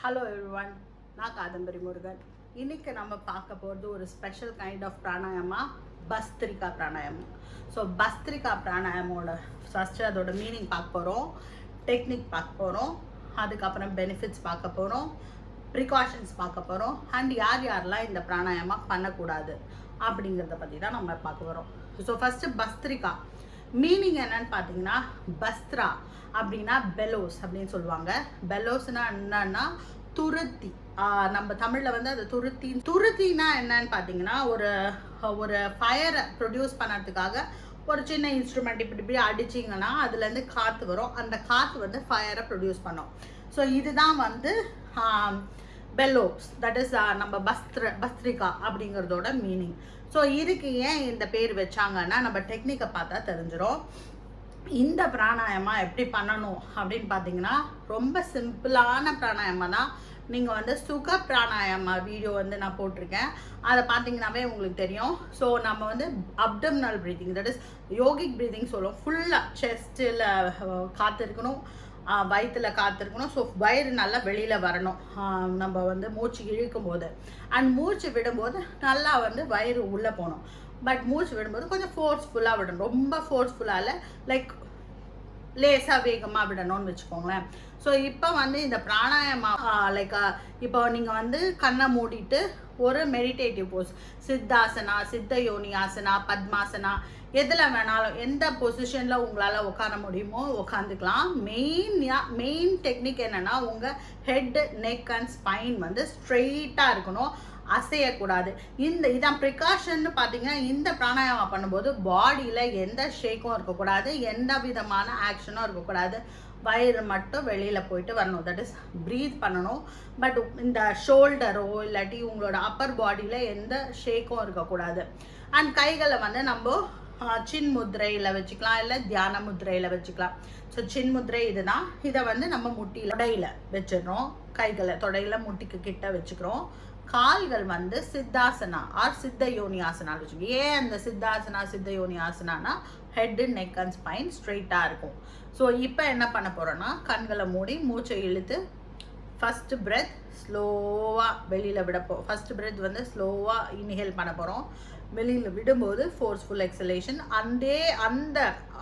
Hello everyone, நான் Kadambari Murugan. இன்னைக்கு நம்ம பார்க்க போறது ஒரு special kind of pranayama, Bhastrika pranayama. So Bhastrika பிராணாயாமோட ஃபர்ஸ்ட் அதோட மீனிங் பார்க்க போகிறோம், டெக்னிக் பார்க்க போகிறோம், அதுக்கப்புறம் பெனிஃபிட்ஸ் பார்க்க போகிறோம், ப்ரிகாஷன்ஸ் பார்க்க போகிறோம், அண்ட் யார் யாரெல்லாம் இந்த பிராணாயாமா பண்ணக்கூடாது அப்படிங்கிறத பற்றி தான் நம்ம பார்க்க போகிறோம். ஸோ ஃபஸ்ட்டு பஸ்திரிகா மீனிங் என்னன்னு பார்த்தீங்கன்னா, பஸ்த்ரா அப்படின்னா பெலோஸ் அப்படின்னு சொல்லுவாங்க. பெலோஸ்னா என்னன்னா துருத்தி. நம்ம தமிழில் வந்து அது துருத்தினா என்னன்னு பார்த்தீங்கன்னா, ஒரு ஃபயரை ப்ரொடியூஸ் பண்ணுறதுக்காக ஒரு சின்ன இன்ஸ்ட்ருமெண்ட் இப்படி அடிச்சிங்கன்னா அதுலேருந்து காற்று வரும். அந்த காற்று வந்து ஃபயரை ப்ரொடியூஸ் பண்ணும். ஸோ இதுதான் வந்து பெல்லோஸ், தட் இஸ் நம்ம பஸ்திரிகா அப்படிங்கிறதோட மீனிங். ஸோ இதுக்கு ஏன் இந்த பேர் வச்சாங்கன்னா நம்ம டெக்னிக்கை பார்த்தா தெரிஞ்சிடும். இந்த பிராணாயாமா எப்படி பண்ணணும் அப்படின்னு பார்த்தீங்கன்னா, ரொம்ப சிம்பிளான பிராணாயாமா தான். நீங்கள் வந்து சுக பிராணாயாமா வீடியோ வந்து நான் போட்டிருக்கேன், அதை பார்த்தீங்கன்னாவே உங்களுக்கு தெரியும். ஸோ நம்ம வந்து abdominal breathing, that is yogic breathing சொல்லுவோம். ஃபுல்லாக செஸ்ட்டில் காற்று இருக்கணும், வயிற்றில் காற்று இருக்கணும். ஸோ வயிறு நல்லா வெளியில் வரணும் நம்ம வந்து மூச்சு இழுக்கும் போது. அண்ட் மூச்சு விடும்போது நல்லா வந்து வயிறு உள்ளே போகணும். பட் மூச்சு விடும்போது கொஞ்சம் ஃபோர்ஸ்ஃபுல்லாக விடணும், ரொம்ப ஃபோர்ஸ்ஃபுல்லாக இல்லை, லைக் லேசாக வேகமாக விடணும்னு வச்சுக்கோங்களேன். ஸோ இப்போ வந்து இந்த பிராணாயாமா லைக் இப்போ நீங்கள் வந்து கண்ணை மூடிட்டு ஒரு மெடிடேட்டிவ் போஸ், சித்தாசனா, சித்த யோனி ஆசனா, பத்மாசனா, எதில் வேணாலும் எந்த பொசிஷனில் உங்களால் உட்கார முடியுமோ உட்காந்துக்கலாம். மெயின் டெக்னிக் என்னென்னா, உங்கள் ஹெட், நெக் அண்ட் ஸ்பைன் வந்து ஸ்ட்ரெயிட்டாக இருக்கணும், அசையக்கூடாது. இதான் ப்ரிகாஷன்னு பார்த்தீங்கன்னா, இந்த பிராணாயாமா பண்ணும்போது பாடியில் எந்த ஷேக்கும் இருக்கக்கூடாது, எந்த விதமான ஆக்ஷனும் இருக்கக்கூடாது. வயிறு மட்டும் வெளியில் போயிட்டு வரணும், தட் இஸ் ப்ரீத் பண்ணணும். பட் இந்த ஷோல்டரோ இல்லாட்டி உங்களோட அப்பர் பாடியில் எந்த ஷேக்கும் இருக்கக்கூடாது. அண்ட் கைகளை வந்து நம்ம சின் முத்திரையில் வச்சுக்கலாம், இல்லை தியான முத்திரையில் வச்சுக்கலாம். ஸோ சின் முத்திரை இதுதான். இதை வந்து நம்ம முட்டியில் தொடையில் வச்சிடறோம், கைகளை தொடையில் முட்டிக்கு கிட்ட வச்சுக்கிறோம். கால்கள் வந்து சித்தாசனா ஆர் சித்த யோனி ஆசனான்னு வச்சுக்கோங்க. ஏன் அந்த சித்தாசனா சித்த யோனி ஆசனானா ஹெட், நெக் அண்ட் ஸ்பைன் ஸ்ட்ரெயிட்டாக இருக்கும். ஸோ இப்போ என்ன பண்ண போகிறோன்னா, கண்களை மூடி மூச்சை இழுத்து ஃபஸ்ட்டு பிரெத் ஸ்லோவாக வெளியில் ஃபஸ்ட்டு பிரெத் வந்து ஸ்லோவாக இன்ஹேல் பண்ண போகிறோம். வெளியில் விடும்போது ஃபோர்ஸ்ஃபுல் எக்ஸலேஷன்.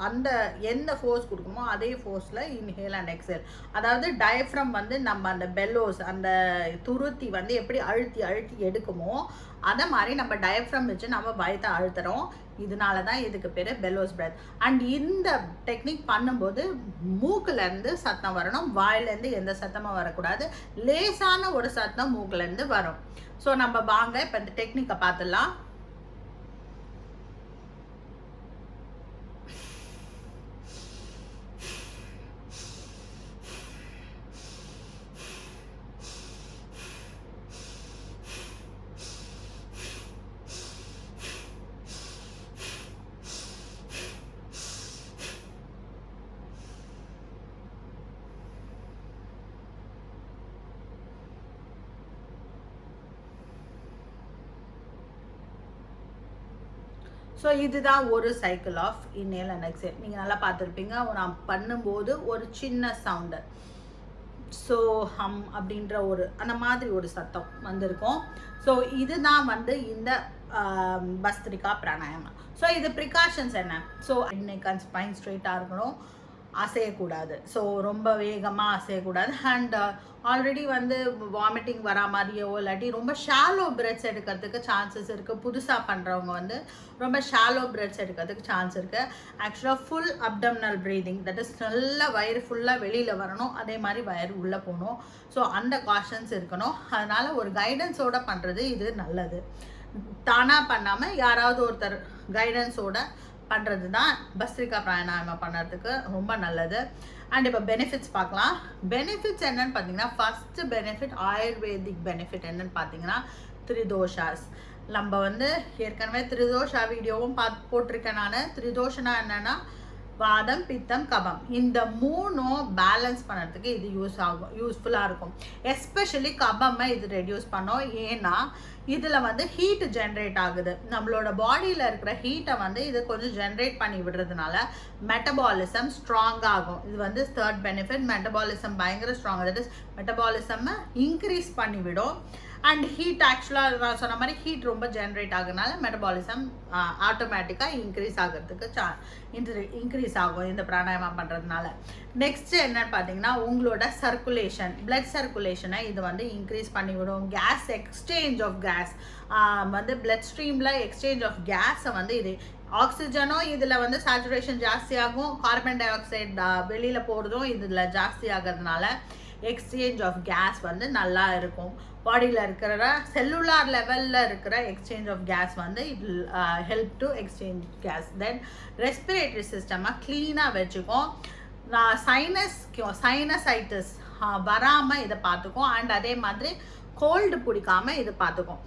அந்த எந்த ஃபோர்ஸ் கொடுக்கணுமோ அதே ஃபோர்ஸில் இன்ஹேல் அண்ட் எக்ஸேல். அதாவது டயஃப்ரம் வந்து நம்ம அந்த பெல்லோஸ், அந்த துருத்தி வந்து எப்படி அழுத்தி எடுக்குமோ அதை மாதிரி நம்ம டயஃப்ரம் வச்சு நம்ம வயத்தை அழுத்துறோம். இதனால தான் இதுக்கு பேர் பெல்லோஸ் பிரெத். அண்ட் இந்த டெக்னிக் பண்ணும்போது மூக்குலேருந்து சத்தம் வரணும், வாயிலேருந்து எந்த சத்தமும் வரக்கூடாது, லேசான ஒரு சத்தம் மூக்குலேருந்து வரும். ஸோ நம்ம வாங்க இப்போ இந்த டெக்னிக்கை பார்த்துடலாம். ஸோ இதுதான் ஒரு cycle of inhale and exhale. நீங்கள் நல்லா பார்த்துருப்பீங்க, நான் பண்ணும்போது ஒரு சின்ன சவுண்டு, ஸோ ஹம் அப்படின்ற அந்த மாதிரி ஒரு சத்தம் வந்திருக்கும். ஸோ இதுதான் வந்து இந்த பஸ்திரிகா பிராணாயாமா. ஸோ இது ப்ரிகாஷன்ஸ் என்ன? ஸோ நெக் அண்ட் ஸ்பைன் ஸ்ட்ரெயிட்டாக இருக்கணும், அசையக்கூடாது, ஸோ ரொம்ப வேகமாக அசையக்கூடாது. அண்ட் ஆல்ரெடி வந்து வாமிட்டிங் வரா மாதிரியோ இல்லாட்டி ரொம்ப ஷாலோ பிரெத்ஸ் எடுக்கிறதுக்கு சான்சஸ் இருக்குது. புதுசாக பண்ணுறவங்க வந்து ரொம்ப ஷாலோ பிரெத்ஸ் எடுக்கிறதுக்கு சான்ஸ் இருக்குது. ஆக்சுவலாக full abdominal breathing, that is நல்லா வயிறு ஃபுல்லாக வெளியில் வரணும், அதே மாதிரி வயிறு உள்ளே போகணும். ஸோ அந்த காஷன்ஸ் இருக்கணும். அதனால் ஒரு கைடன்ஸோடு பண்ணுறது இது நல்லது. தானாக பண்ணாமல் யாராவது ஒருத்தர் கைடன்ஸோட பண்ணுறது தான் பஸ்திரிகா பிராணாயாமா பண்ணுறதுக்கு ரொம்ப நல்லது. அண்ட் இப்போ பெனிஃபிட்ஸ் பார்க்கலாம். பெனிஃபிட்ஸ் என்னன்னு பார்த்தீங்கன்னா, ஃபஸ்ட்டு பெனிஃபிட், ஆயுர்வேதிக் பெனிஃபிட் என்னன்னு பார்த்தீங்கன்னா, திரிதோஷாஸ். நம்ம வந்து ஏற்கனவே திரிதோஷா வீடியோவும் போட்டிருக்கேன் நான். திரிதோஷனா என்னென்னா, வாதம் பித்தம் கபம் இந்த மூணும் பேலன்ஸ் பண்ணுறதுக்கு இது யூஸ்ஃபுல்லாக இருக்கும். எஸ்பெஷலி கபமை இது ரெடியூஸ் பண்ணோம். ஏன்னா இதில் வந்து ஹீட் ஜென்ரேட் ஆகுது. நம்மளோட பாடியில் இருக்கிற ஹீட்டை வந்து இது கொஞ்சம் ஜென்ரேட் பண்ணி விடுறதுனால மெட்டபாலிசம் ஸ்ட்ராங்காக ஆகும். இது வந்து தேர்ட் பெனிஃபிட். மெட்டபாலிசம் பயங்கர strong, that is metabolism increase பண்ணிவிடும். அண்ட் ஹீட் ஆக்சுவலாக நான் சொன்ன மாதிரி ஹீட் ரொம்ப ஜென்ரேட் ஆகுறதுனால மெட்டபாலிசம் ஆட்டோமேட்டிக்காக இன்க்ரீஸ் ஆகிறதுக்கு இன்க்ரீஸ் ஆகும் இந்த பிராணாயாமம் பண்ணுறதுனால. நெக்ஸ்ட்டு என்னன்னு பார்த்தீங்கன்னா உங்களோட சர்க்குலேஷன், பிளட் சர்க்குலேஷனை இது வந்து இன்க்ரீஸ் பண்ணிவிடும். கேஸ் எக்ஸ்சேஞ்ச் ஆஃப் கேஸ் வந்து பிளட் ஸ்ட்ரீமில் எக்ஸ்சேஞ்ச் ஆஃப் கேஸை வந்து இது ஆக்சிஜனும் இதில் வந்து சேச்சுரேஷன் ஜாஸ்தியாகும், கார்பன் டை ஆக்சைடு வெளியில் போகிறதும் இதில் ஜாஸ்தி ஆகிறதுனால எக்ஸ்சேஞ்ச் ஆஃப் கேஸ் வந்து நல்லா இருக்கும். பாடியில் இருக்கிற செல்லுலார் லெவலில் இருக்கிற எக்ஸ்சேஞ்ச் ஆஃப் கேஸ் வந்து it help to exchange gas. Then respiratory சிஸ்டமை க்ளீனாக வச்சுக்கும். சைனசைட்டிஸ் வராமல் இதை பார்த்துக்கும். அண்ட் அதே மாதிரி கோல்டு பிடிக்காமல் இது பார்த்துக்கும்.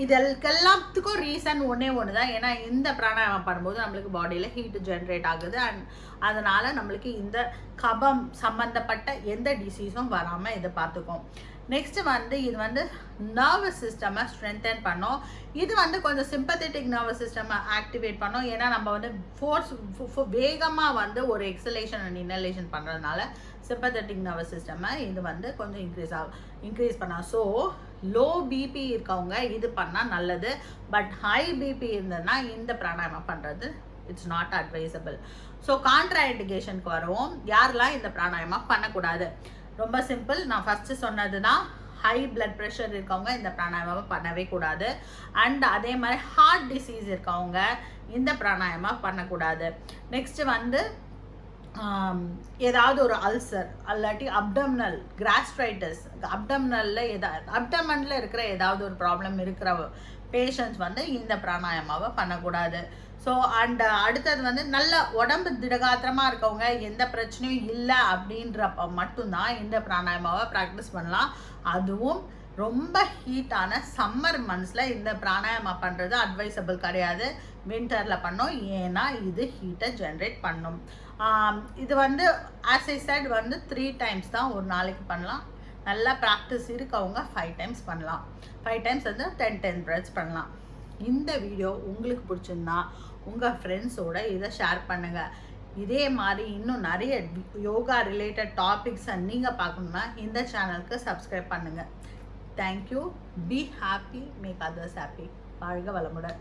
இதெல்லாத்துக்கும் ரீசன் ஒன்று தான். ஏன்னா இந்த பிராணாயாமம் பண்ணும்போது நம்மளுக்கு பாடியில் ஹீட் ஜென்ரேட் ஆகுது. அண்ட் அதனால் நம்மளுக்கு இந்த கபம் சம்மந்தப்பட்ட எந்த டிசீஸும் வராமல் இதை பார்த்துக்கும். நெக்ஸ்ட்டு வந்து இது வந்து நர்வஸ் சிஸ்டமை ஸ்ட்ரென்தன் பண்ணோம். இது வந்து கொஞ்சம் சிம்பத்தட்டிக் நர்வஸ் சிஸ்டமை ஆக்டிவேட் பண்ணோம். ஏன்னா நம்ம வந்து வேகமாக வந்து ஒரு எக்ஸலேஷன் அண்ட் இன்னலேஷன் பண்ணுறதுனால சிம்பத்தட்டிக் நர்வஸ் சிஸ்டமை இது வந்து கொஞ்சம் இன்க்ரீஸ் பண்ணலாம். ஸோ லோ பிபி இருக்கவங்க இது பண்ணால் நல்லது. பட் ஹை பிபி இருந்ததுன்னா இந்த பிராணாயாமம் பண்ணுறது இட்ஸ் நாட் அட்வைசபிள். ஸோ கான்ட்ராஇண்டிகேஷனுக்கு வருவோம். யாரெல்லாம் இந்த பிராணாயாமம் பண்ணக்கூடாது? ரொம்ப சிம்பிள். நான் ஃபஸ்ட்டு சொன்னது தான், ஹை பிளட் ப்ரெஷர் இருக்கவங்க இந்த பிராணாயாமம் பண்ணவே கூடாது. அண்ட் அதே மாதிரி ஹார்ட் டிசீஸ் இருக்கவங்க இந்த பிராணாயாமம் பண்ணக்கூடாது. நெக்ஸ்ட்டு வந்து ஏதாவது ஒரு அல்சர் அல்லாட்டி அப்டம்னல் கிராஸ்ட்ரைட்டிஸ், அப்டமனில் இருக்கிற ஏதாவது ஒரு ப்ராப்ளம் இருக்கிற பேஷண்ட்ஸ் வந்து இந்த பிராணாயாமாவை பண்ணக்கூடாது. ஸோ அண்ட் அடுத்தது வந்து நல்ல உடம்பு திடகாத்திரமாக இருக்கவங்க எந்த பிரச்சனையும் இல்லை அப்படின்றப்ப மட்டும்தான் இந்த பிராணாயாமாவை ப்ராக்டிஸ் பண்ணலாம். அதுவும் ரொம்ப ஹீட்டான சம்மர் மந்த்ஸில் இந்த பிராணாயாமம் பண்ணுறது அட்வைசபிள் கிடையாது. வின்டரில் பண்ணோம், ஏன்னா இது ஹீட்டை ஜென்ரேட் பண்ணும். இது வந்து ஆஸ் ஐ செட் வந்து 3 times தான் ஒரு நாளைக்கு பண்ணலாம். நல்லா ப்ராக்டிஸ் இருக்கவங்க 5 times பண்ணலாம். 5 times வந்து 10 breaths பண்ணலாம். இந்த வீடியோ உங்களுக்கு பிடிச்சிருந்தா உங்கள் ஃப்ரெண்ட்ஸோட இதை ஷேர் பண்ணுங்கள். இதே மாதிரி இன்னும் நிறைய யோகா ரிலேட்டட் டாபிக்ஸை நீங்கள் பார்க்கணுன்னா இந்த சேனலுக்கு சப்ஸ்கிரைப் பண்ணுங்கள். Thank you. Be happy, make others happy. வாழ்க வளமுடன்.